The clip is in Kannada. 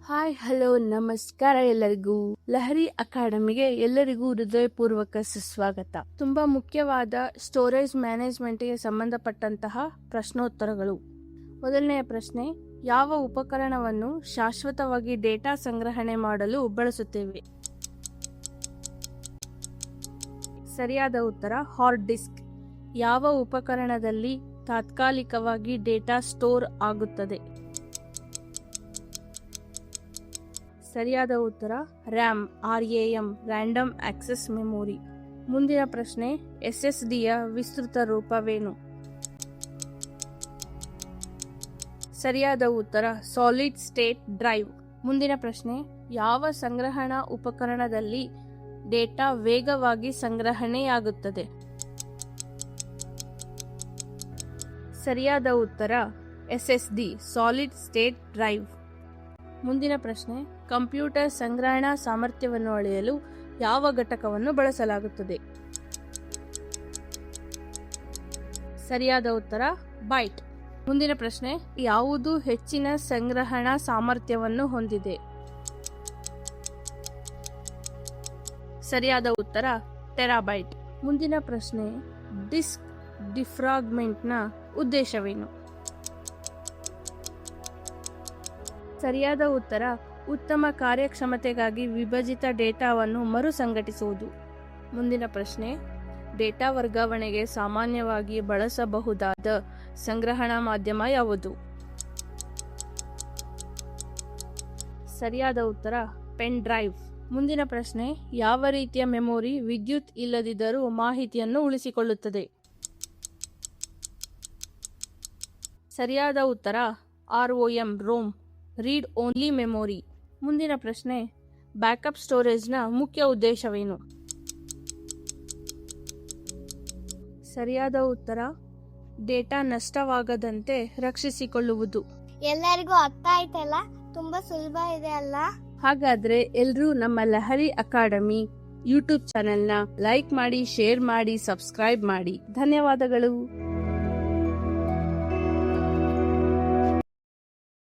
ಹಾಯ್ ಹಲೋ ನಮಸ್ಕಾರ ಎಲ್ಲರಿಗೂ. ಲಹರಿ ಅಕಾಡೆಮಿಗೆ ಎಲ್ಲರಿಗೂ ಹೃದಯಪೂರ್ವಕ ಸುಸ್ವಾಗತ. ತುಂಬಾ ಮುಖ್ಯವಾದ ಸ್ಟೋರೇಜ್ ಮ್ಯಾನೇಜ್ಮೆಂಟ್ಗೆ ಸಂಬಂಧಪಟ್ಟಂತಹ ಪ್ರಶ್ನೋತ್ತರಗಳು. ಮೊದಲನೆಯ ಪ್ರಶ್ನೆ, ಯಾವ ಉಪಕರಣವನ್ನು ಶಾಶ್ವತವಾಗಿ ಡೇಟಾ ಸಂಗ್ರಹಣೆ ಮಾಡಲು ಬಳಸುತ್ತೇವೆ? ಸರಿಯಾದ ಉತ್ತರ ಹಾರ್ಡ್ ಡಿಸ್ಕ್. ಯಾವ ಉಪಕರಣದಲ್ಲಿ ತಾತ್ಕಾಲಿಕವಾಗಿ ಡೇಟಾ ಸ್ಟೋರ್ ಆಗುತ್ತದೆ? ಸರಿಯಾದ ಉತ್ತರ RAM ರ್ಯಾಂಡಮ್ ಆಕ್ಸೆಸ್ ಮೆಮೊರಿ. ಮುಂದಿನ ಪ್ರಶ್ನೆ, SSDಯ ವಿಸ್ತೃತ ರೂಪವೇನು? ಸರಿಯಾದ ಉತ್ತರ ಸಾಲಿಡ್ ಸ್ಟೇಟ್ ಡ್ರೈವ್. ಮುಂದಿನ ಪ್ರಶ್ನೆ, ಯಾವ ಸಂಗ್ರಹಣಾ ಉಪಕರಣದಲ್ಲಿ ಡೇಟಾ ವೇಗವಾಗಿ ಸಂಗ್ರಹಣೆಯಾಗುತ್ತದೆ? ಸರಿಯಾದ ಉತ್ತರ SSD ಸಾಲಿಡ್ ಸ್ಟೇಟ್ ಡ್ರೈವ್. ಮುಂದಿನ ಪ್ರಶ್ನೆ, ಕಂಪ್ಯೂಟರ್ ಸಂಗ್ರಹಣಾ ಸಾಮರ್ಥ್ಯವನ್ನು ಅಳೆಯಲು ಯಾವ ಘಟಕವನ್ನು ಬಳಸಲಾಗುತ್ತದೆ? ಸರಿಯಾದ ಉತ್ತರ ಬೈಟ್. ಮುಂದಿನ ಪ್ರಶ್ನೆ, ಯಾವುದು ಹೆಚ್ಚಿನ ಸಂಗ್ರಹಣಾ ಸಾಮರ್ಥ್ಯವನ್ನು ಹೊಂದಿದೆ? ಸರಿಯಾದ ಉತ್ತರ ಟೆರಾಬೈಟ್. ಮುಂದಿನ ಪ್ರಶ್ನೆ, ಡಿಸ್ಕ್ ಡಿಫ್ರಾಗ್ಮೆಂಟ್ನ ಉದ್ದೇಶವೇನು? ಸರಿಯಾದ ಉತ್ತರ ಉತ್ತಮ ಕಾರ್ಯಕ್ಷಮತೆಗಾಗಿ ವಿಭಜಿತ ಡೇಟಾವನ್ನು ಮರು ಸಂಘಟಿಸುವುದು. ಮುಂದಿನ ಪ್ರಶ್ನೆ, ಡೇಟಾ ವರ್ಗಾವಣೆಗೆ ಸಾಮಾನ್ಯವಾಗಿ ಬಳಸಬಹುದಾದ ಸಂಗ್ರಹಣಾ ಮಾಧ್ಯಮ ಯಾವುದು? ಸರಿಯಾದ ಉತ್ತರ ಪೆನ್ ಡ್ರೈವ್. ಮುಂದಿನ ಪ್ರಶ್ನೆ, ಯಾವ ರೀತಿಯ ಮೆಮೊರಿ ವಿದ್ಯುತ್ ಇಲ್ಲದಿದ್ದರೂ ಮಾಹಿತಿಯನ್ನು ಉಳಿಸಿಕೊಳ್ಳುತ್ತದೆ? ಸರಿಯಾದ ಉತ್ತರ ROM ರೀಡ್ ಓನ್ಲಿ ಮೆಮೊರಿ. ಮುಂದಿನ ಪ್ರಶ್ನೆ, ಬ್ಯಾಕಪ್ ಸ್ಟೋರೇಜ್ನ ಮುಖ್ಯ ಉದ್ದೇಶವೇನು? ಸರಿಯಾದ ಉತ್ತರ ಡೇಟಾ ನಷ್ಟವಾಗದಂತೆ ರಕ್ಷಿಸಿಕೊಳ್ಳುವುದು. ಎಲ್ಲರಿಗೂ ಅರ್ಥ ಆಯ್ತಲ್ಲ? ತುಂಬಾ ಸುಲಭ ಇದೆ ಅಲ್ಲ? ಹಾಗಾದ್ರೆ ಎಲ್ರೂ ನಮ್ಮ ಲಹರಿ ಅಕಾಡೆಮಿ ಯೂಟ್ಯೂಬ್ ಚಾನೆಲ್ನ ಲೈಕ್ ಮಾಡಿ, ಶೇರ್ ಮಾಡಿ, ಸಬ್ಸ್ಕ್ರೈಬ್ ಮಾಡಿ. ಧನ್ಯವಾದಗಳು.